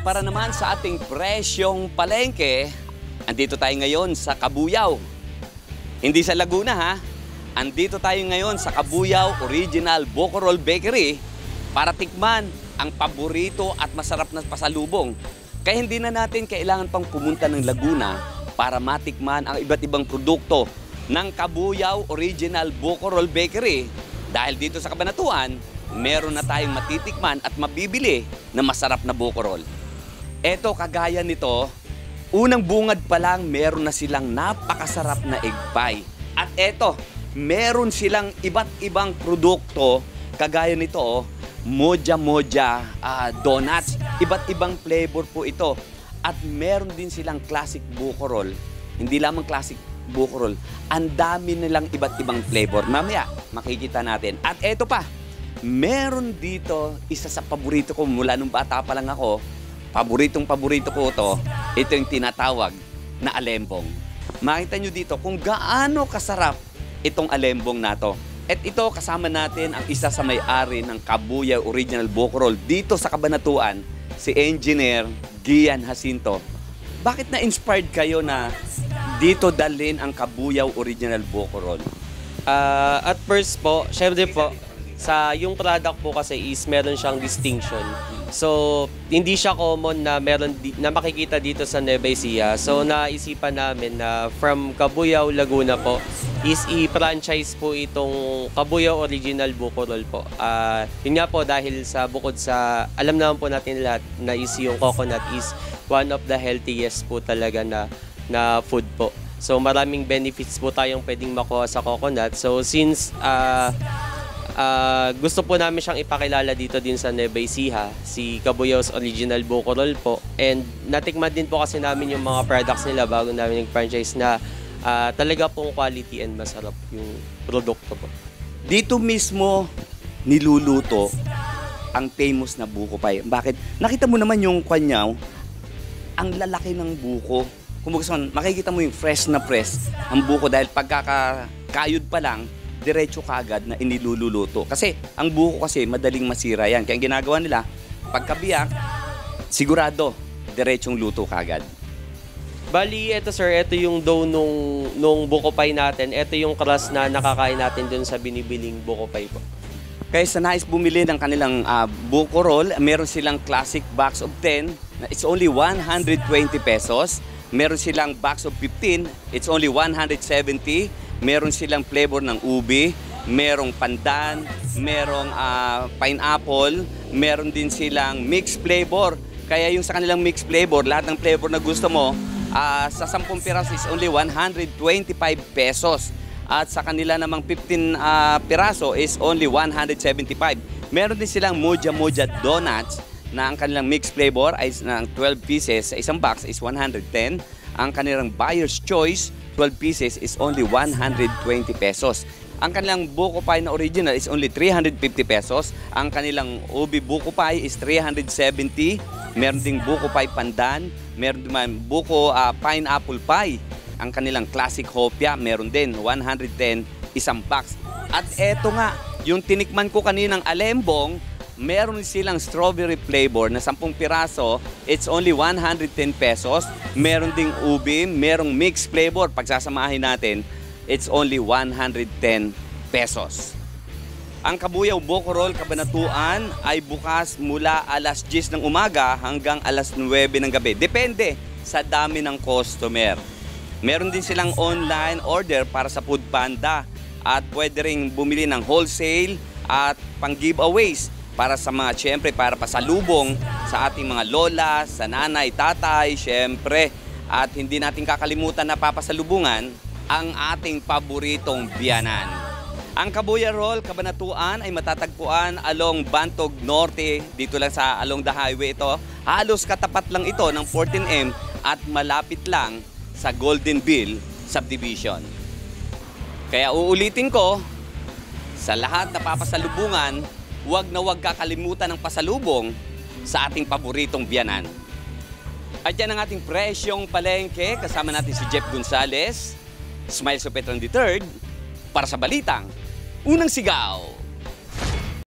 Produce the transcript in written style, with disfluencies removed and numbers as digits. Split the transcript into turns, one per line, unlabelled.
At para naman sa ating presyong palengke, andito tayo ngayon sa Kabuyaw. Hindi sa Laguna ha. Andito tayo ngayon sa Kabuyaw Original Bocorol Bakery para tikman ang paborito at masarap na pasalubong. Kaya hindi na natin kailangan pang pumunta ng Laguna para matikman ang iba't ibang produkto ng Kabuyaw Original Bocorol Bakery. Dahil dito sa Cabanatuan, meron na tayong matitikman at mabibili na masarap na bocorol. Eto, kagaya nito, unang bungad pa lang meron na silang napakasarap na egg pie. At eto, meron silang iba't ibang produkto kagaya nito, moja-moja donuts. Iba't ibang flavor po ito. At meron din silang classic bocorol. Hindi lamang classic bocorol, ang dami nilang iba't ibang flavor. Mamaya, makikita natin. At eto pa, meron dito isa sa paborito ko mula nung bata pa lang ako. Paboritong-paborito ko ito. Ito yung tinatawag na alembong. Makita nyo dito kung gaano kasarap itong alembong na to. At ito, kasama natin ang isa sa may-ari ng Kabuyaw Original Bocorol dito sa Cabanatuan, si Engineer Gian Jacinto. Bakit na-inspired kayo na dito dalhin ang Kabuyaw Original Bocorol?
At first po, syempre po, sa yung product po kasi is meron siyang distinction. So, hindi siya common na meron na makikita dito sa Nueva Ecija. So, naisipan namin na from Kabuyaw, Laguna po, is i-franchise po itong Kabuyaw Original Bocorol po. Yun nga po, dahil sa bukod sa, alam naman po natin lahat na is yung coconut is one of the healthiest po talaga na food po. So, maraming benefits po tayong pwedeng makuha sa coconut. So, since gusto po namin siyang ipakilala dito din sa Nueva Ecija, si Kabuyaw's Original Bocorol po. And natikman din po kasi namin yung mga products nila bago namin nag-franchise na talaga pong quality and masarap yung produkto po.
Dito mismo niluluto ang famous na buko pie. Bakit? Nakita mo naman yung kanyaw, ang lalaki ng buko. Kung makikita mo yung fresh na fresh ang buko dahil pagkakayod pa lang, diretso kaagad na iniluluto. Kasi ang buko kasi madaling masira yan. Kaya ang ginagawa nila, pagkabiyak, sigurado, diretsong luto kaagad.
Bali, ito sir, ito yung dough nung buko pie natin. Ito yung crust na nakakain natin dun sa binibiling buko pie po.
Kaya sa nais bumili ng kanilang bocorol, meron silang classic box of 10, it's only 120 pesos. Meron silang box of 15, it's only 170. Meron silang flavor ng ubi, merong pandan, merong pineapple, meron din silang mixed flavor. Kaya yung sa kanilang mixed flavor, lahat ng flavor na gusto mo, sa 10 piraso is only 125 pesos. At sa kanila namang 15 piraso is only 175. Meron din silang moja-moja donuts na ang kanilang mixed flavor ay ng 12 pieces sa isang box is 110. Ang kanilang buyer's choice, 12 pieces is only 120 pesos. Ang kanilang buko pie na original is only 350 pesos. Ang kanilang ubi buko pie is 370. Meron ding buko pie pandan. Meron din buko pineapple pie. Ang kanilang classic hopia, meron din 110 isang box. At eto nga, yung tinikman ko kaninang alembong, meron silang strawberry flavor na 10 piraso, it's only 110 pesos. Meron ding ubi, merong mixed flavor. Pagsasamahin natin, it's only 110 pesos. Ang Kabuyaw Bocorol Cabanatuan ay bukas mula alas 10 ng umaga hanggang alas 9 ng gabi. Depende sa dami ng customer. Meron din silang online order para sa Food Panda at pwede ring bumili ng wholesale at pang giveaways para sa mga, syempre, para pasalubong sa ating mga lola, sa nanay, tatay, syempre. At hindi natin kakalimutan na papasalubungan ang ating paboritong biyanan. Ang Kabuyaw Cabanatuan ay matatagpuan along Bantog Norte, dito lang sa along the highway ito. Halos katapat lang ito ng 14M at malapit lang sa Golden Bill Subdivision. Kaya uulitin ko, sa lahat na papasalubungan, huwag na huwag kakalimutan ng pasalubong sa ating paboritong biyanan. At yan ang ating presyong palengke. Kasama natin si Jeff Gonzalez, Smile Sopetron III, para sa Balitang Unang Sigaw.